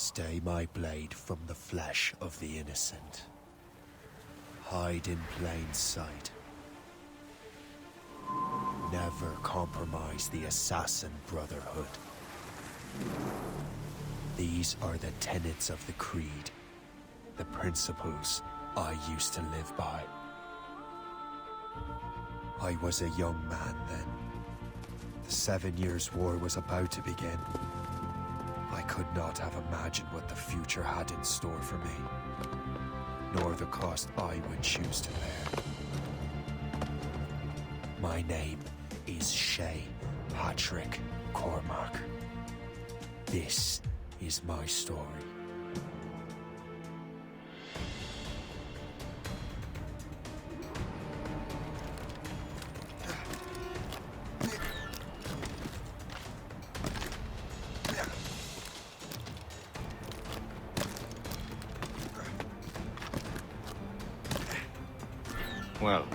Stay my blade from the flesh of the innocent. Hide in plain sight. Never compromise the Assassin Brotherhood. These are the tenets of the Creed, the principles I used to live by. I was a young man then. The 7 Years' War was about to begin. I could not have imagined what the future had in store for me, nor the cost I would choose to bear. My name is Shay Patrick Cormac. This is my story. Well,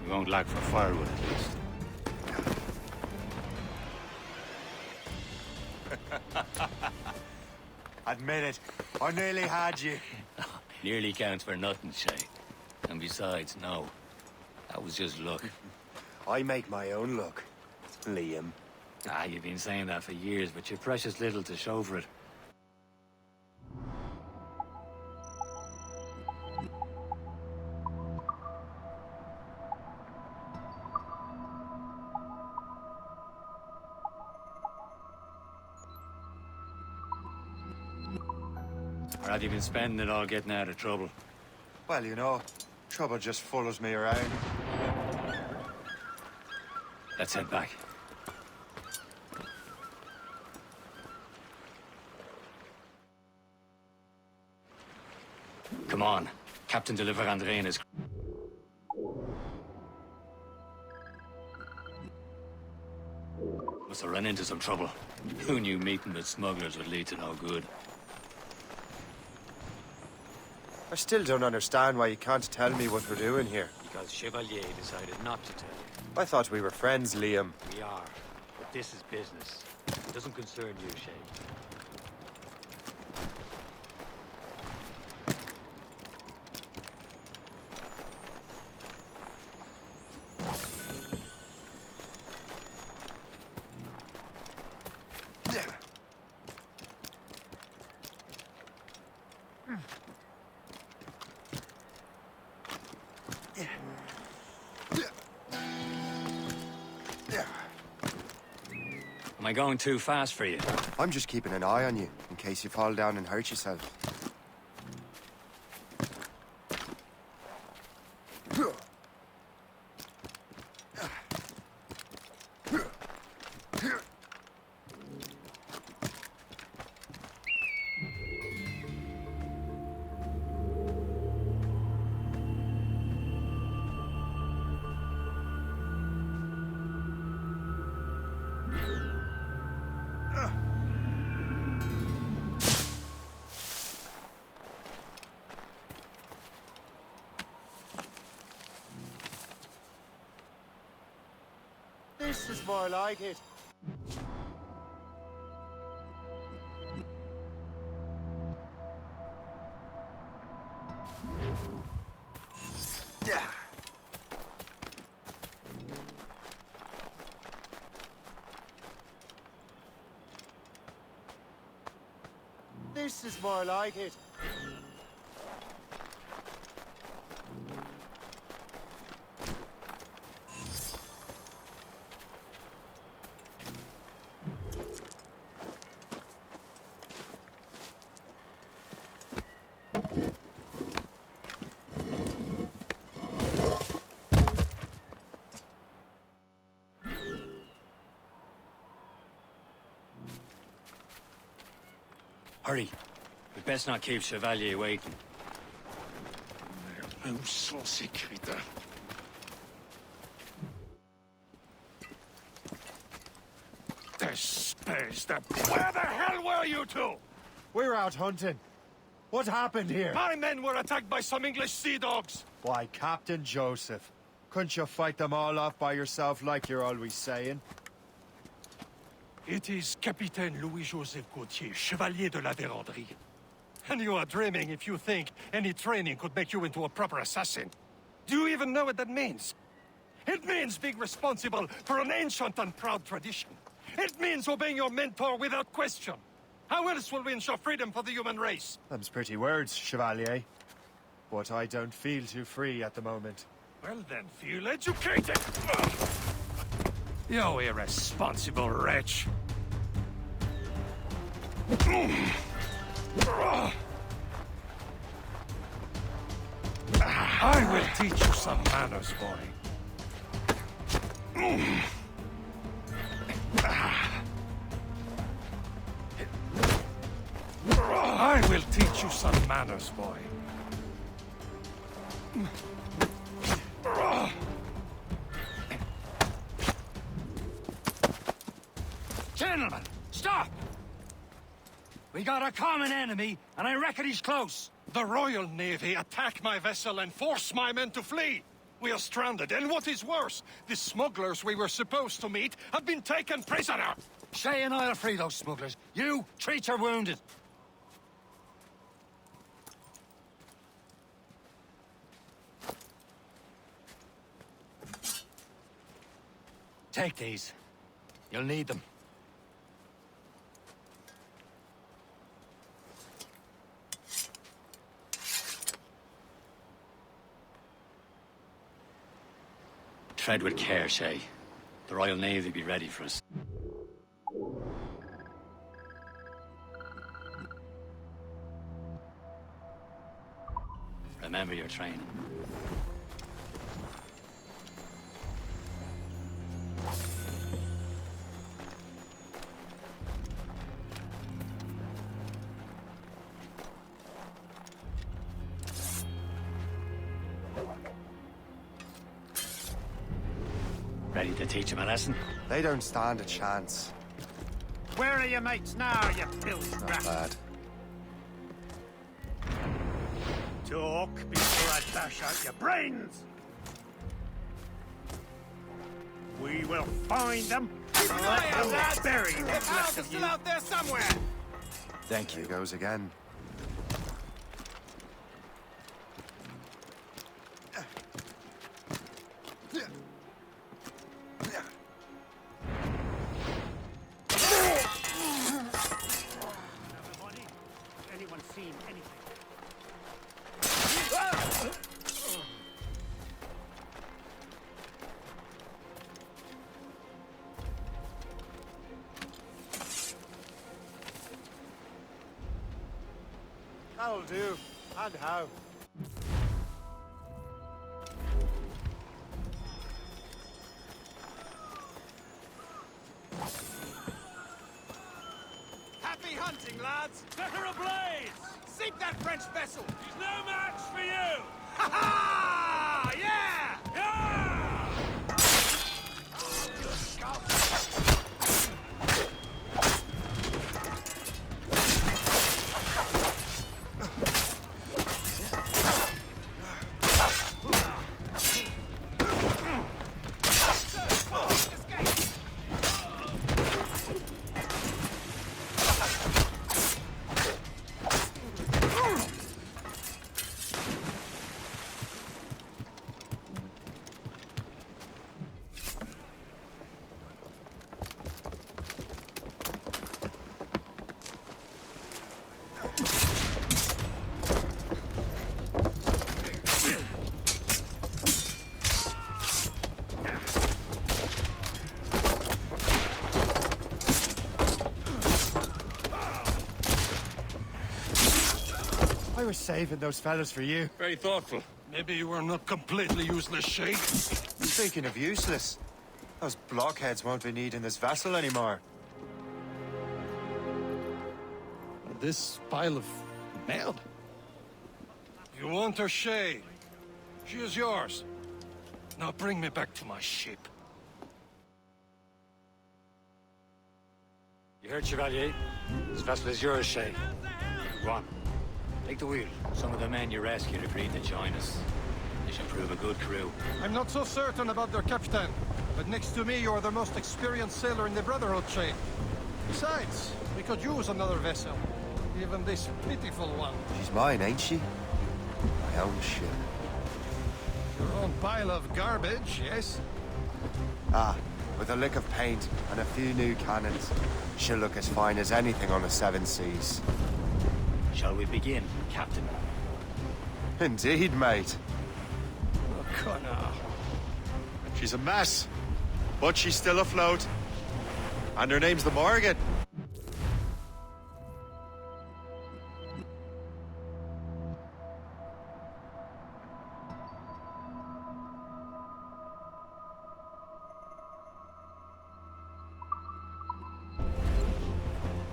we won't lack for firewood at least. Admit it, I nearly had you. Nearly counts for nothing, Shay. And besides, no. That was just luck. I make my own luck, Liam. Ah, you've been saying that for years, but you're precious little to show for it. Or have you been spending it all getting out of trouble? Well, you know, trouble just follows me around. Let's head back. Come on. Captain deliver André and his... Must have run into some trouble. Who knew meeting with smugglers would lead to no good? I still don't understand why you can't tell me what we're doing here. Because Chevalier decided not to tell you. I thought we were friends, Liam. We are. But this is business. It doesn't concern you, Shay. Am I going too fast for you? I'm just keeping an eye on you, in case you fall down and hurt yourself. This is more like it. This is more like it. Hurry. We best not keep Chevalier waiting. Où sont ces crétins? Espèce de... Where the hell were you two? We're out hunting. What happened here? My men were attacked by some English sea dogs. Why, Captain Joseph. Couldn't you fight them all off by yourself like you're always saying? It is Capitaine Louis-Joseph Gauthier, Chevalier de la Vérendrye. And you are dreaming if you think any training could make you into a proper assassin. Do you even know what that means? It means being responsible for an ancient and proud tradition. It means obeying your mentor without question. How else will we ensure freedom for the human race? Them's pretty words, Chevalier. But I don't feel too free at the moment. Well then, feel educated! You irresponsible wretch! I will teach you some manners, boy. I will teach you some manners, boy. Gentlemen, stop! We got a common enemy, and I reckon he's close. The Royal Navy attack my vessel and force my men to flee. We are stranded, and what is worse, the smugglers we were supposed to meet have been taken prisoner. Shay and I'll free those smugglers. You, treat your wounded. Take these. You'll need them. Tread with care, Shay. The Royal Navy be ready for us. Remember your training. Ready to teach him a lesson? They don't stand a chance. Where are your mates now, you filthy Not rat? bad. Talk before I bash out your brains! We will find them and let them bury what's left of you. out there somewhere! Thank you. Here goes again. Anyone seen anything? That'll do. And how? Happy hunting, lads! Set her ablaze! Sink that French vessel! He's no match for you! Ha ha! Yeah! Yeah! I was saving those fellas for you. Very thoughtful. Maybe you were not completely useless, Shay. Speaking of useless, those blockheads won't be needing this vessel anymore. This pile of mail? You want her, Shay? She is yours. Now bring me back to my ship. You heard, Chevalier? This vessel is yours, Shay. Go on. Take the wheel. Some of the men you rescued agreed to join us. They should prove a good crew. I'm not so certain about their captain, but next to me, you're the most experienced sailor in the Brotherhood, Shay. Besides, we could use another vessel. Even this pitiful one. She's mine, ain't she? My own ship. Your own pile of garbage, yes? Ah, with a lick of paint and a few new cannons, she'll look as fine as anything on the seven seas. Shall we begin, Captain? Indeed, mate. Oh, Connor. She's a mess, but she's still afloat. And her name's the Morgan.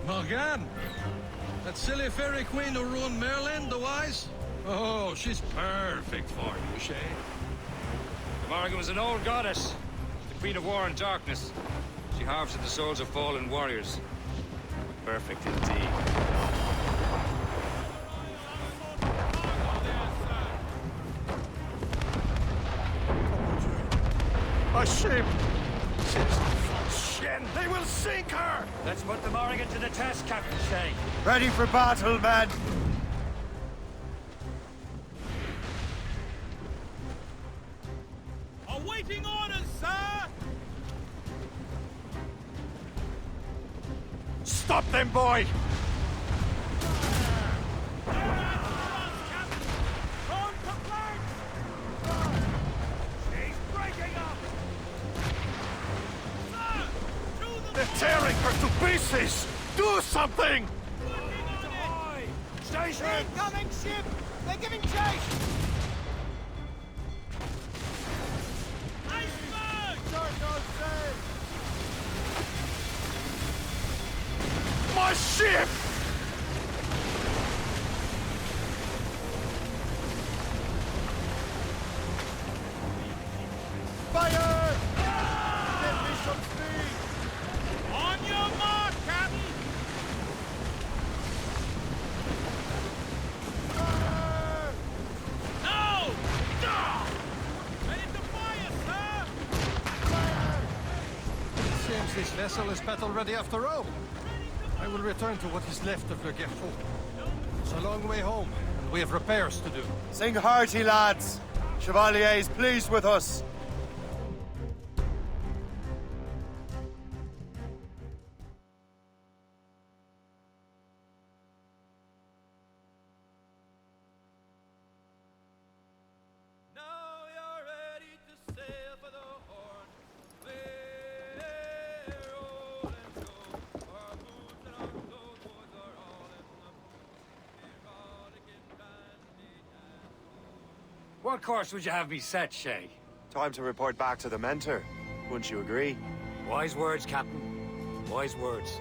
Morgan? That silly fairy queen who ruined Merlin, the wise? Oh, she's perfect for you, Shay. The Morgan was an old goddess, the queen of war and darkness. She harvested the souls of fallen warriors. Perfect indeed. A ship! Shit! They will sink her! Let's put the Morgan to the test, Captain Shay. Ready for battle, men! Awaiting orders, sir! Stop them, boy! They're tearing her to pieces! Do something! Station! Incoming ship! They're giving chase! Iceberg! My ship! Fire! Give me some speed! On your mark, Captain! No! Ready to fire, sir! Seems this vessel is battle-ready after all. I will return to what is left of Le Gerfaut. It's a long way home, and we have repairs to do. Sing hearty, lads! Chevalier is pleased with us. Now you're ready to sail for the Horn. We're old and go. Our boots and our clothes are all in the pool. Erotic and bandage and What course would you have me set, Shay? Time to report back to the mentor. Wouldn't you agree? Wise words, Captain. Wise words.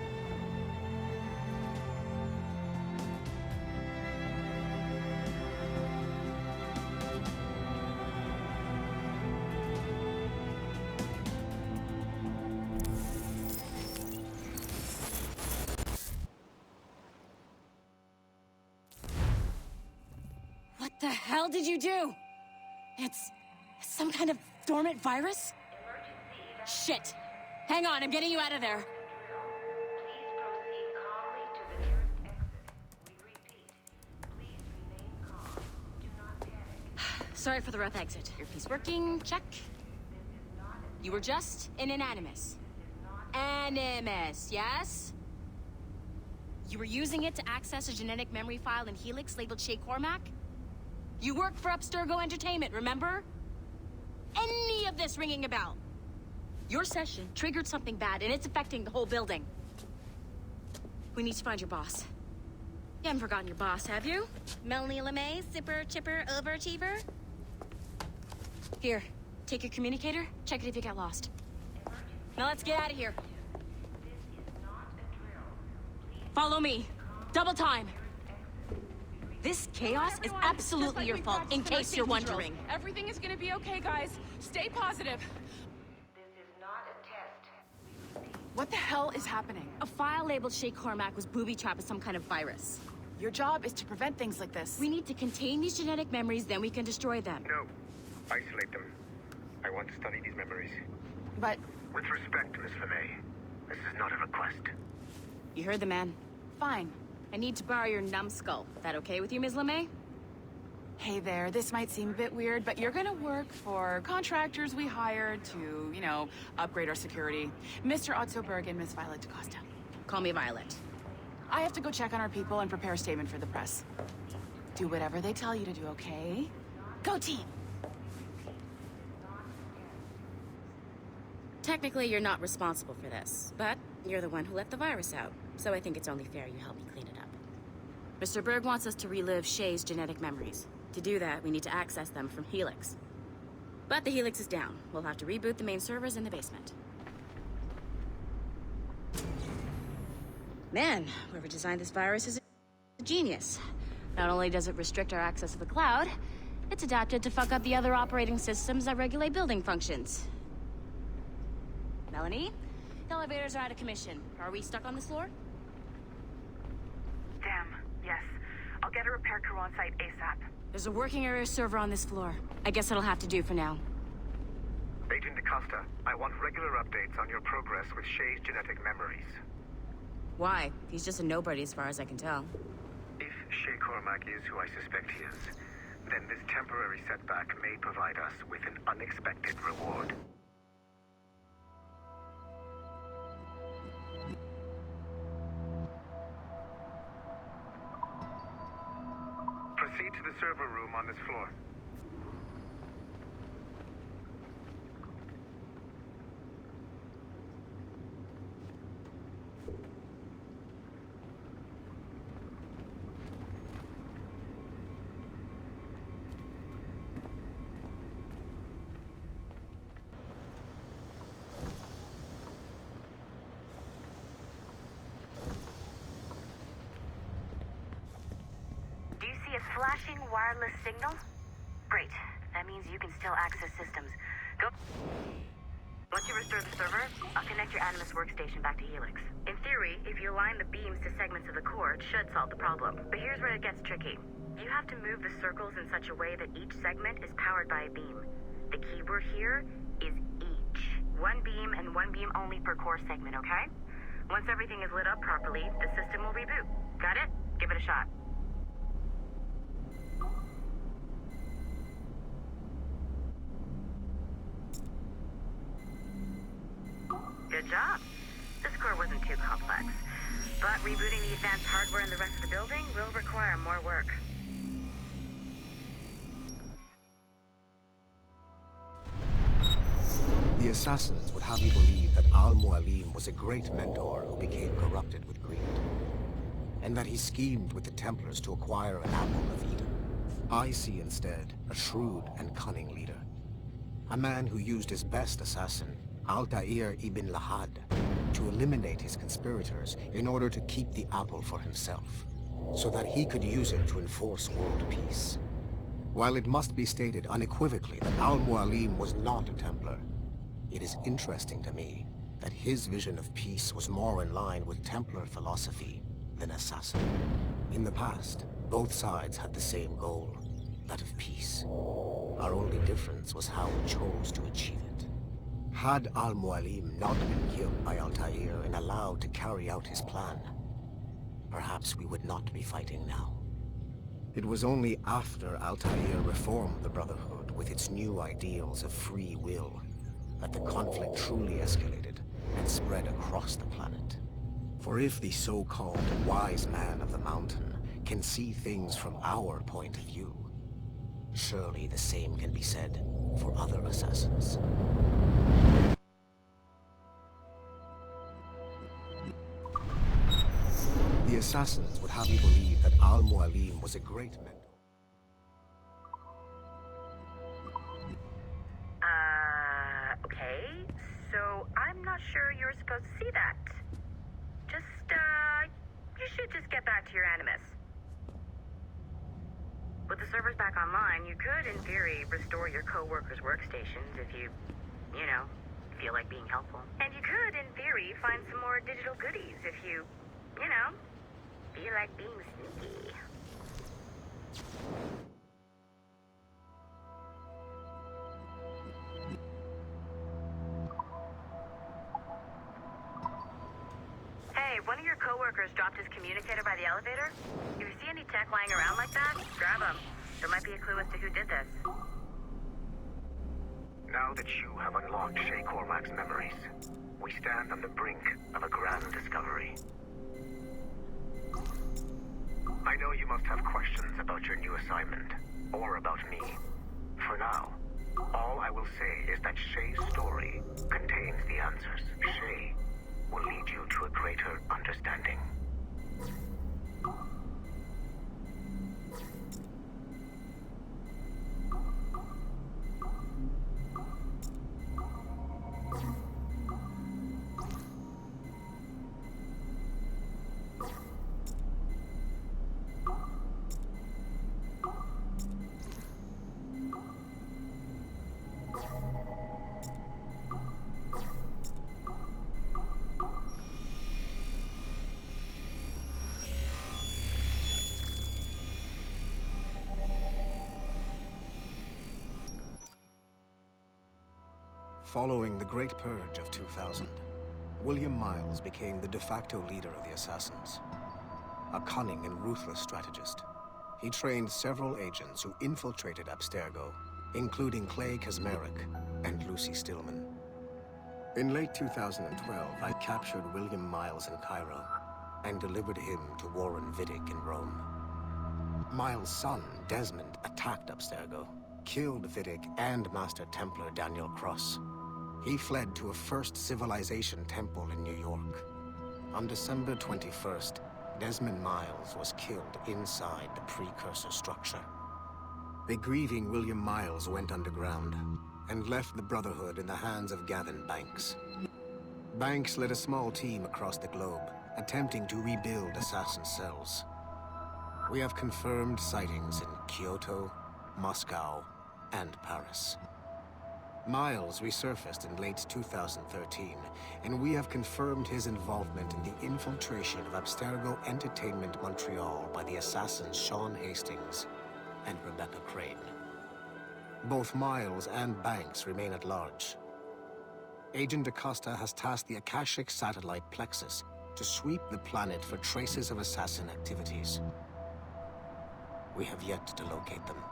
What the hell did you do? It's some kind of dormant virus? Shit! Hang on, I'm getting you out of there. Please proceed calmly to the nearest exit. We repeat, please remain calm. Do not panic. Sorry for the rough exit. Earpiece working, check. You were just in an animus. Animus, yes? You were using it to access a genetic memory file in Helix labeled Shay Cormac? You worked for Abstergo Entertainment, remember? Any of this ringing a bell? Your session triggered something bad, and it's affecting the whole building. We need to find your boss. You haven't forgotten your boss, have you? Melanie LeMay, zipper, chipper, overachiever? Here, take your communicator, check it if you get lost. Now let's get out of here. Follow me. Double time. This chaos is absolutely your fault, in case you're wondering. Everything is gonna be okay, guys. Stay positive. This is not a test. What the hell is happening? A file labeled Shay Cormac was booby-trapped with some kind of virus. Your job is to prevent things like this. We need to contain these genetic memories, then we can destroy them. No. Isolate them. I want to study these memories. But With respect, Miss LeMay, this is not a request. You heard the man. fine. I need to borrow your numbskull. That okay with you, Ms. LeMay? Hey there, this might seem a bit weird, but you're gonna work for contractors we hired to, upgrade our security. Mr. Otto Berg and Miss Violet DaCosta. Call me Violet. I have to go check on our people and prepare a statement for the press. Do whatever they tell you to do, okay? Go team! Technically, you're not responsible for this, but you're the one who let the virus out, so I think it's only fair you help me clean it up. Mr. Berg wants us to relive Shay's genetic memories. To do that, we need to access them from Helix. But the Helix is down. We'll have to reboot the main servers in the basement. Man, whoever designed this virus is a genius. Not only does it restrict our access to the cloud, it's adapted to fuck up the other operating systems that regulate building functions. Melanie? The elevators are out of commission. Are we stuck on this floor? Damn, yes. I'll get a repair crew on site ASAP. There's a working area server on this floor. I guess it'll have to do for now. Agent DaCosta, I want regular updates on your progress with Shay's genetic memories. Why? He's just a nobody as far as I can tell. If Shay Cormac is who I suspect he is, then this temporary setback may provide us with an unexpected reward. Proceed to the server room on this floor. Do you see a flashing wireless signal? Great. That means you can still access systems. Go. Once you restore the server, I'll connect your Animus workstation back to Helix. In theory, if you align the beams to segments of the core, it should solve the problem. But here's where it gets tricky. You have to move the circles in such a way that each segment is powered by a beam. The keyword here is each. One beam and one beam only per core segment, okay? Once everything is lit up properly, the system will reboot. Got it? Give it a shot. Good job. This core wasn't too complex. But rebooting the advanced hardware in the rest of the building will require more work. The assassins would have you believe that Al-Mualim was a great mentor who became corrupted with greed, and that he schemed with the Templars to acquire an apple of Eden. I see instead a shrewd and cunning leader, a man who used his best assassin, Altair ibn Lahad, to eliminate his conspirators in order to keep the apple for himself, so that he could use it to enforce world peace. While it must be stated unequivocally that Al-Mualim was not a Templar, it is interesting to me that his vision of peace was more in line with Templar philosophy than assassin. In the past, both sides had the same goal, that of peace. Our only difference was how we chose to achieve it. Had Al-Mualim not been killed by Altair and allowed to carry out his plan, perhaps we would not be fighting now. It was only after Altair reformed the Brotherhood with its new ideals of free will that the conflict truly escalated and spread across the planet. For if the so-called wise man of the mountain can see things from our point of view, surely the same can be said for other assassins. The assassins would have you believe that Al-Mualim was a great mentor. Okay. So I'm not sure you're supposed to see that. You should just get back to your Animus. With the servers back online, you could, in theory, restore your co-workers' workstations if you feel like being helpful. And you could, in theory, find some more digital goodies if you feel like being sneaky. Hey, one of your coworkers dropped his communicator by the elevator. If you see any tech lying around like that, grab them. There might be a clue as to who did this. Now that you have unlocked Shay Cormac's memories, we stand on the brink of a grand discovery. I know you must have questions about your new assignment, or about me. For now, all I will say is that Shay's story contains the answers. Shay will lead you to a greater understanding. Following the Great Purge of 2000, William Miles became the de facto leader of the Assassins. A cunning and ruthless strategist, he trained several agents who infiltrated Abstergo, including Clay Kazmarek and Lucy Stillman. In late 2012, I captured William Miles in Cairo and delivered him to Warren Vidic in Rome. Miles' son, Desmond, attacked Abstergo, killed Vidic and Master Templar Daniel Cross. He fled to a First Civilization temple in New York. On December 21st, Desmond Miles was killed inside the precursor structure. The grieving William Miles went underground and left the Brotherhood in the hands of Gavin Banks. Banks led a small team across the globe, attempting to rebuild assassin cells. We have confirmed sightings in Kyoto, Moscow, and Paris. Miles resurfaced in late 2013, and we have confirmed his involvement in the infiltration of Abstergo Entertainment Montreal by the assassins Sean Hastings and Rebecca Crane. Both Miles and Banks remain at large. Agent Acosta has tasked the Akashic satellite Plexus to sweep the planet for traces of assassin activities. We have yet to locate them.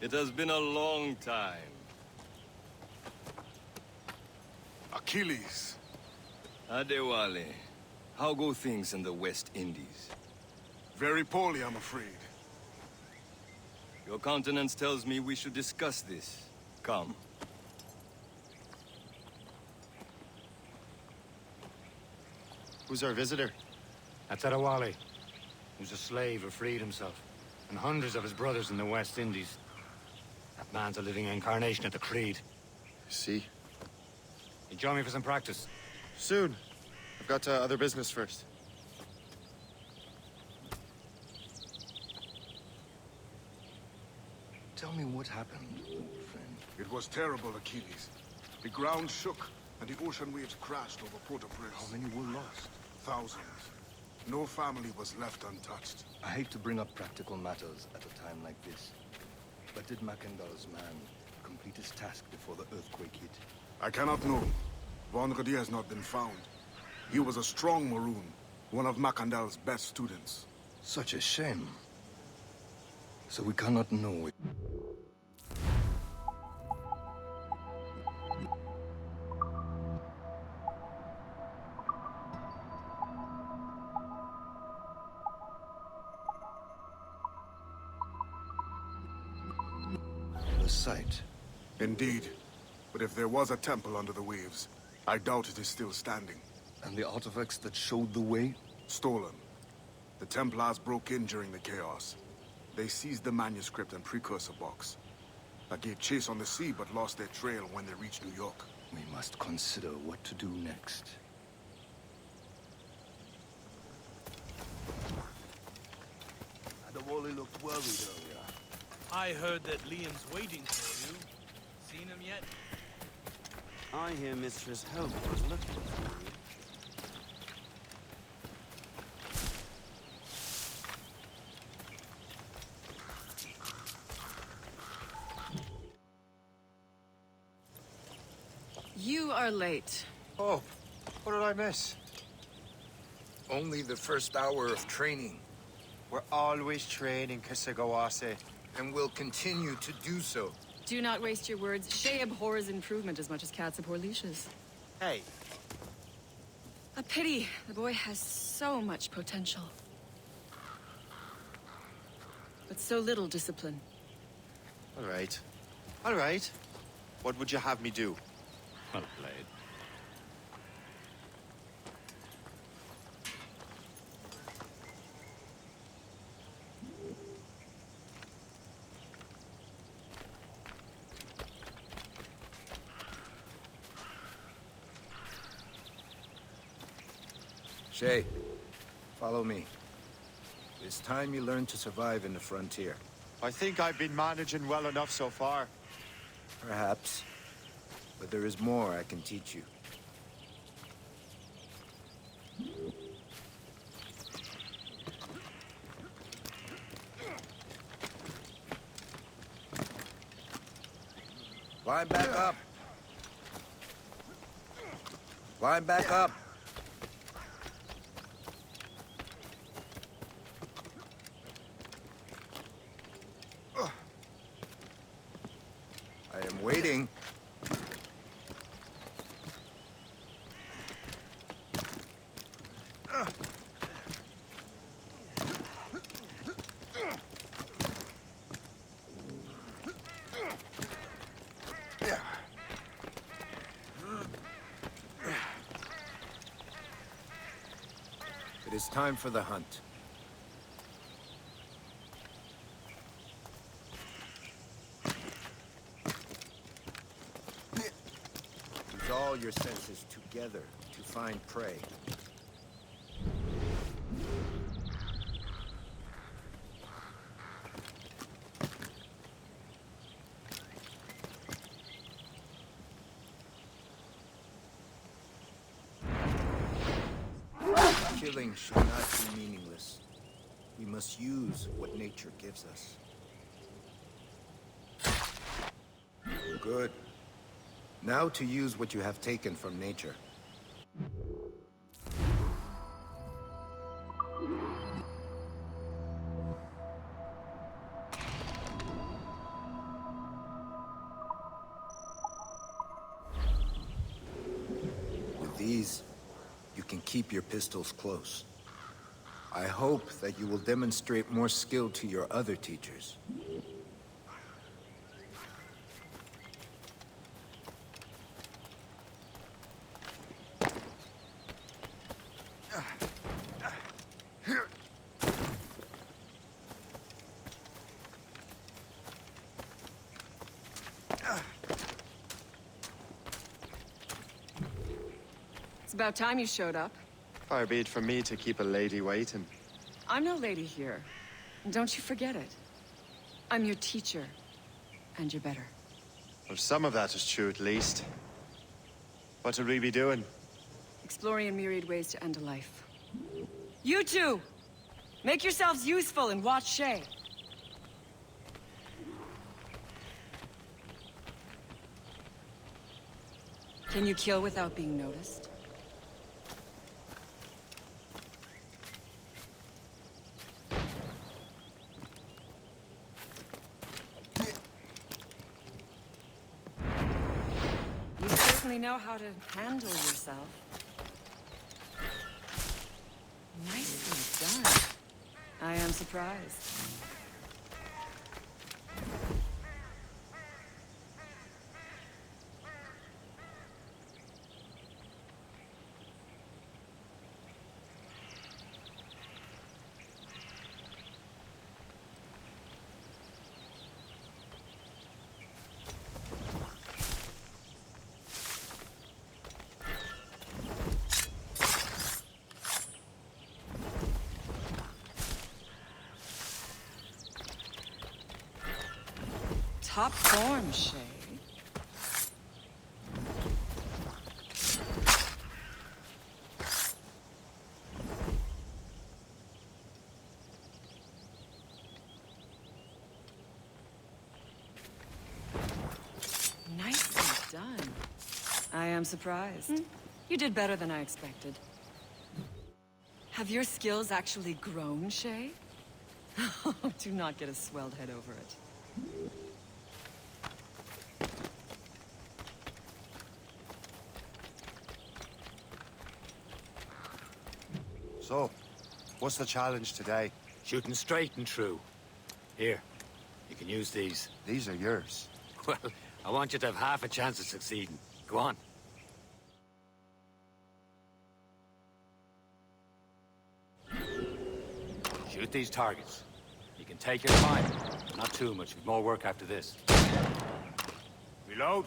It has been a long time. Achilles. Adewale, how go things in the West Indies? Very poorly, I'm afraid. Your countenance tells me we should discuss this. Come. Who's our visitor? That's Adewale, who's a slave who freed himself, and hundreds of his brothers in the West Indies. That man's a living incarnation of the Creed. See? You join me for some practice? Soon. I've got other business first. Tell me what happened, old friend. It was terrible, Achilles. The ground shook, and the ocean waves crashed over Port-au-Prince. How many were lost? Thousands. No family was left untouched. I hate to bring up practical matters at a time like this. But did Macandal's man complete his task before the earthquake hit? I cannot know. Vonredi has not been found. He was a strong Maroon, one of Macandal's best students. Such a shame. So we cannot know it. The site. Indeed. But if there was a temple under the waves, I doubt it is still standing. And the artifacts that showed the way? Stolen. The Templars broke in during the chaos. They seized the manuscript and precursor box. I gave chase on the sea, but lost their trail when they reached New York. We must consider what to do next. Adewale looked worried earlier. I heard that Liam's waiting for you. Seen him yet? I hear Mistress Hope was looking for you. You are late. Oh, what did I miss? Only the first hour of training. We're always training, Kisagawase. And will continue to do so. Do not waste your words. Shay abhors improvement as much as cats abhor leashes. Hey. A pity. The boy has so much potential. But so little discipline. All right. All right. What would you have me do? Well played. Shay, follow me. It's time you learn to survive in the frontier. I think I've been managing well enough so far. Perhaps. But there is more I can teach you. Climb back up. Climb back up. I am waiting. It is time for the hunt. Use all your senses together to find prey. Killing should not be meaningless. We must use what nature gives us. Good. Now to use what you have taken from nature. these, you can keep your pistols close. I hope that you will demonstrate more skill to your other teachers. It's about time you showed up. Far be it from me to keep a lady waiting. I'm no lady here. Don't you forget it. I'm your teacher. And you're better. Well, some of that is true at least. What would we be doing? Exploring a myriad ways to end a life. You two! Make yourselves useful and watch Shay. Can you kill without being noticed? You certainly know how to handle yourself. Nicely done. I am surprised. Top form, Shay. Nicely done. I am surprised. You did better than I expected. Have your skills actually grown, Shay? Do not get a swelled head over it. So, what's the challenge today? Shooting straight and true. Here, you can use these. These are yours. Well, I want you to have half a chance of succeeding. Go on. Shoot these targets. You can take your time. Not too much. We've more work after this. Reload.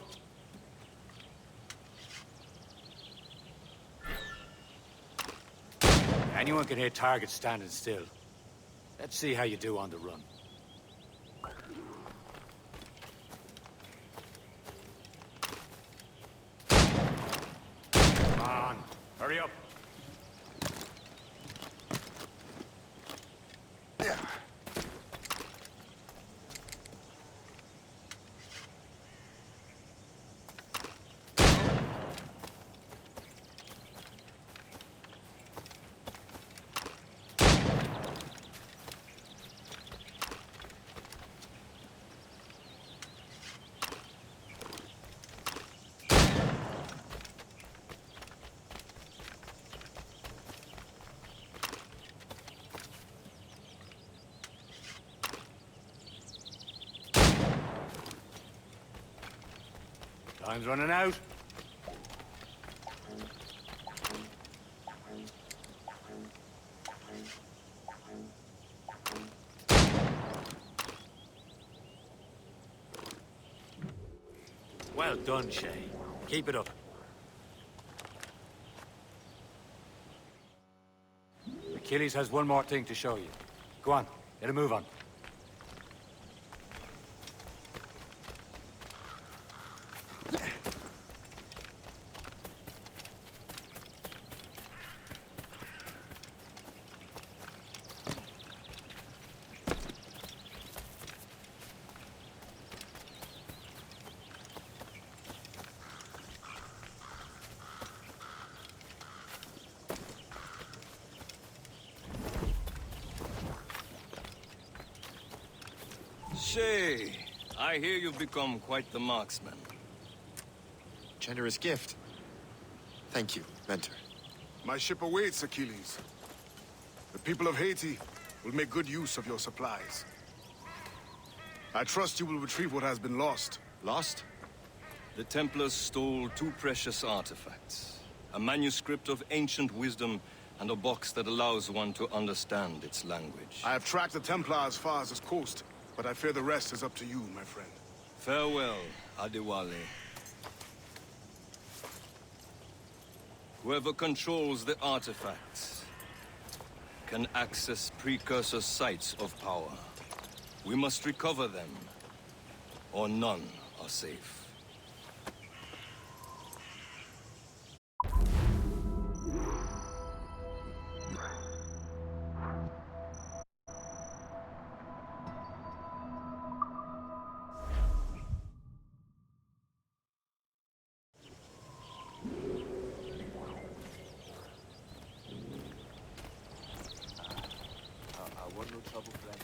Anyone can hit targets standing still. Let's see how you do on the run. Come on, hurry up. Time's running out. Well done, Shay. Keep it up. Achilles has one more thing to show you. Go on, let him move on. Shay, I hear you've become quite the marksman. Generous gift. Thank you. Mentor. My ship awaits, Achilles. The people of Haiti will make good use of your supplies. I trust you will retrieve what has been lost. Lost? The Templars stole 2 precious artifacts. A manuscript of ancient wisdom and a box that allows one to understand its language. I have tracked the Templar as far as this coast, but I fear the rest is up to you, my friend. Farewell, Adewale. Whoever controls the artifacts can access precursor sites of power. We must recover them, or none are safe. I want no trouble, friend.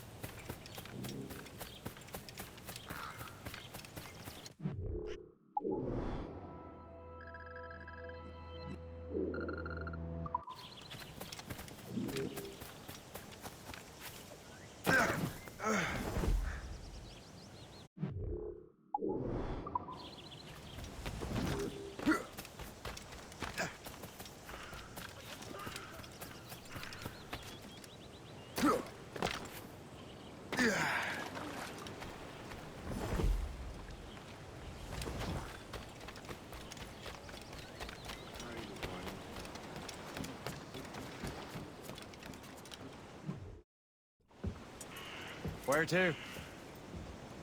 Where to?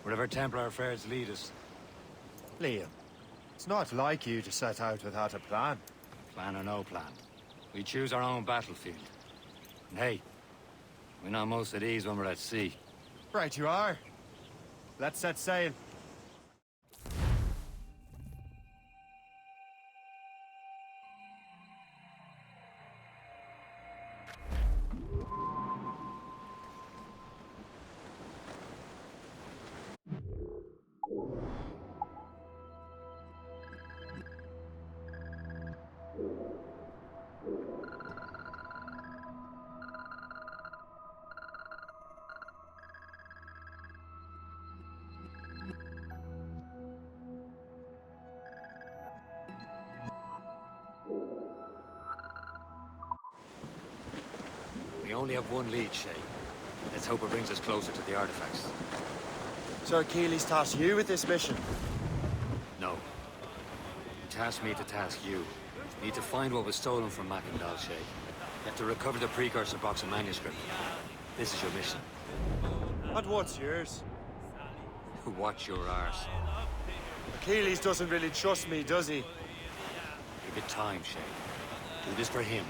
Wherever Templar affairs lead us. Liam, it's not like you to set out without a plan. Plan or no plan. We choose our own battlefield. And hey, we know most of these when we're at sea. Right you are. Let's set sail. We only have one lead, Shay. Let's hope it brings us closer to the artifacts. So Achilles tasked you with this mission? No. He tasked me to task you. We need to find what was stolen from Mackendal, Shay. You have to recover the precursor box and manuscript. This is your mission. And what's yours? Watch your arse. Achilles doesn't really trust me, does he? Give it time, Shay. Do this for him.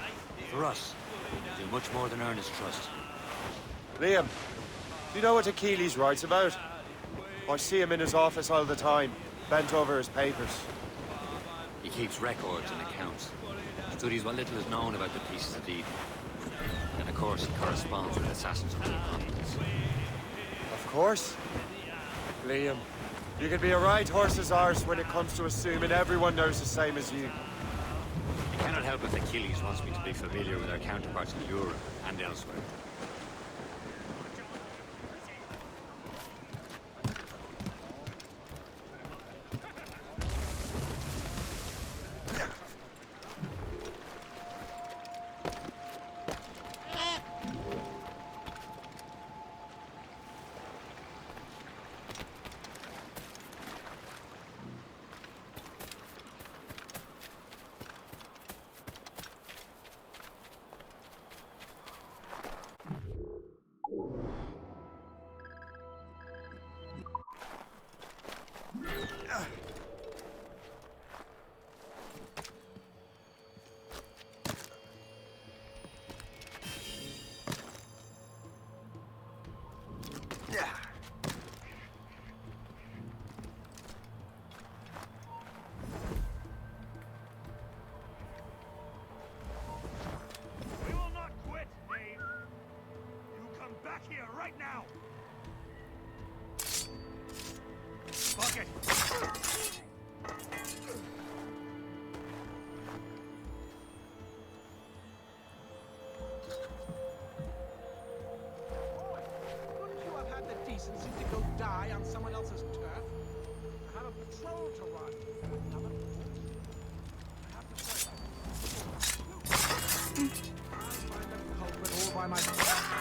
For us. Do much more than earn his trust. Liam, do you know what Achilles writes about? I see him in his office all the time, bent over his papers. He keeps records and accounts. Studies what little is known about the pieces of Eden. And of course, he corresponds with assassins of the continents. Of course. Liam, you can be a right horse's arse when it comes to assuming everyone knows the same as you. I cannot help if Achilles wants me to be familiar with our counterparts in Europe and elsewhere. We will not quit, Dave. You come back here right now. Fuck it. decency to go die on someone else's turf? I have a patrol to run. Another corpse. I have to say, I'll find the culprit all by myself.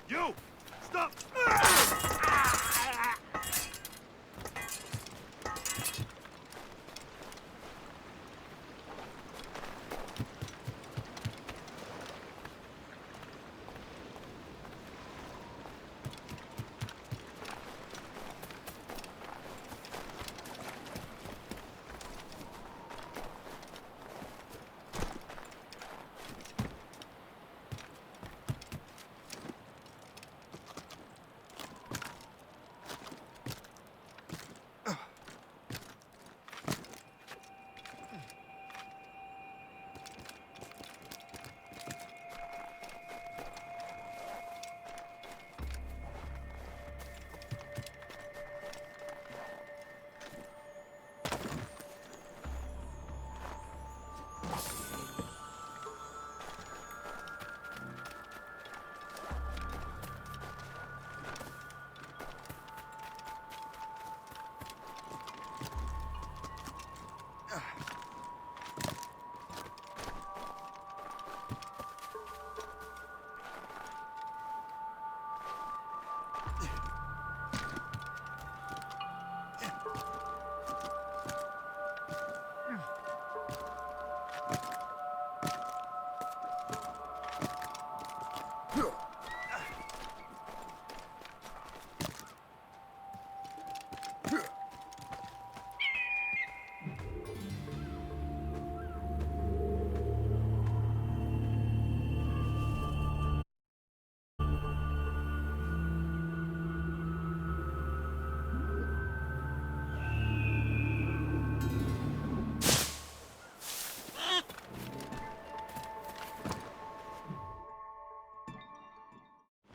You! Stop!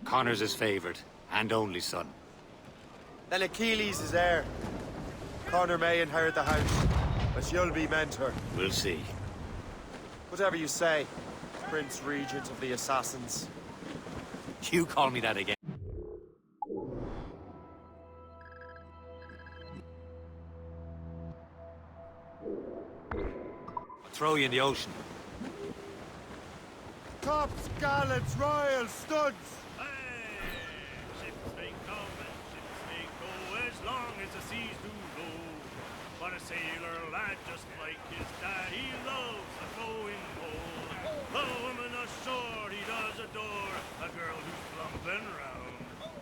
Connor's his favorite, and only son. Then Achilles is heir. Connor may inherit the house, but you'll be mentor. We'll see. Whatever you say, Prince Regent of the Assassins. You call me that again. I'll throw you in the ocean. Tops, gallants, royals, studs! Ships may come and ships may go as long as the seas do roll. But a sailor lad just like his dad, he loves a flowing pole. A woman ashore he does adore, a girl who's plumping round.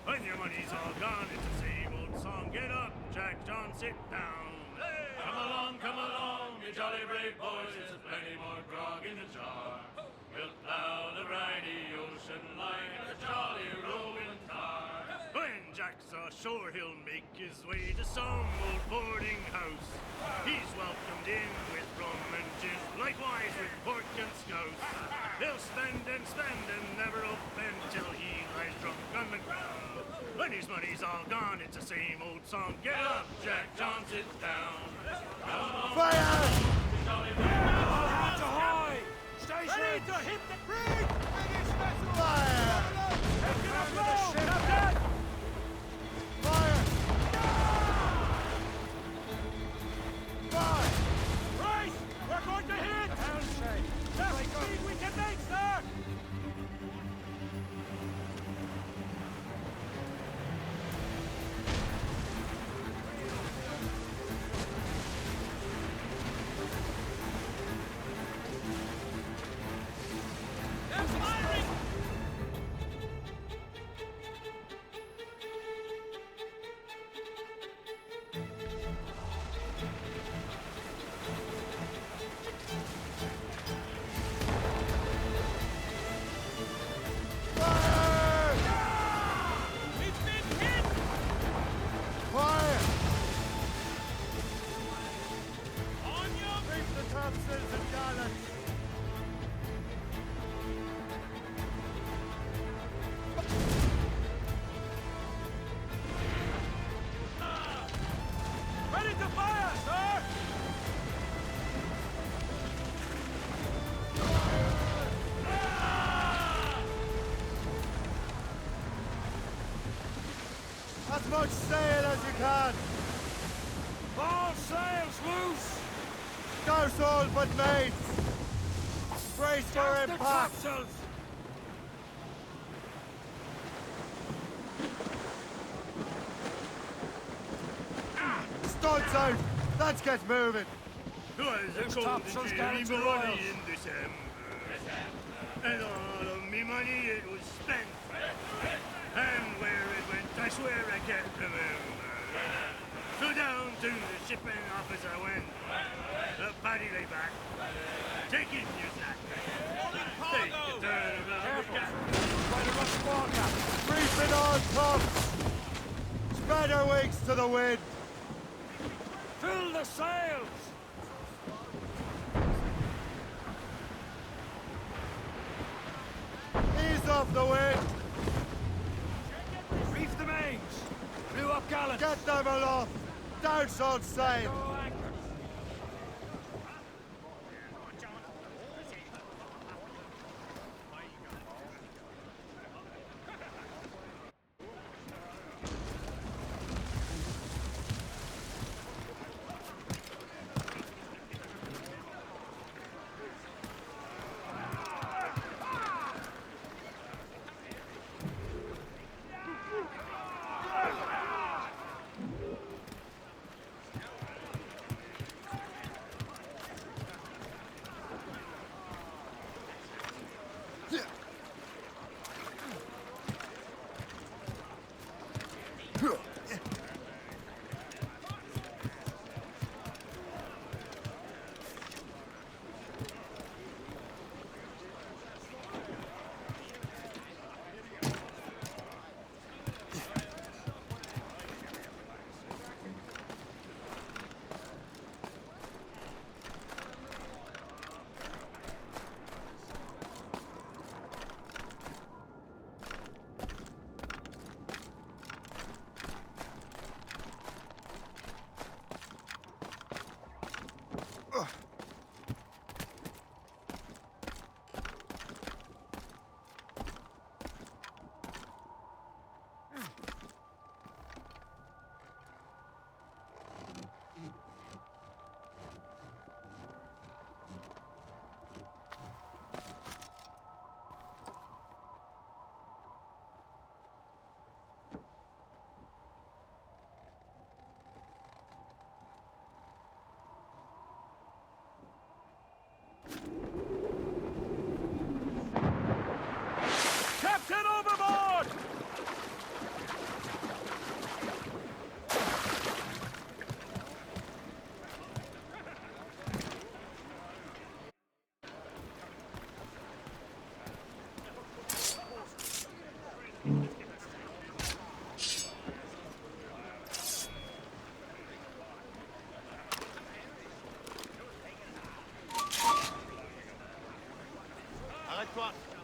When your money's all gone, it's the same old song. Get up, Jack John, sit down. Come along, you jolly brave boys, there's plenty more grog in the jar. We'll plow the briny ocean like a jolly roving tar. When Jack saw sure he'll make his way to some old boarding house. He's welcomed in with rum and gin, likewise with pork and scouse. He'll spend and never open till he lies drunk on the ground. When his money's all gone, it's the same old song. Get up, Jack John, sit down. Fire! All hands ahoy! Station! Ready to hit the brig! Finish vessel! Fire! Taking a blow! Captain! Fire! Fire! Right! We're going to hit! Best speed we can make, sir! Ready to fire, sir! As much sail as you can! All sails loose! Douse all but mates! Brace for Douse the impact! topsails! Studs out! Let's get moving! Was a Those cold topsails and down chilly to morning royals. in December. And all of me money it was spent. And where it went, I swear I can't remember. So down to the shipping office I went. The paddy lay back. Take it, you snack. Take the turn around the gap. Try to rush water! Reefing on tops! Spread our wings to the wind! Fill the sails! Ease off the wind! Reef the mains! Blew up gallants! Get them aloft! Douse on sail! Walktrough.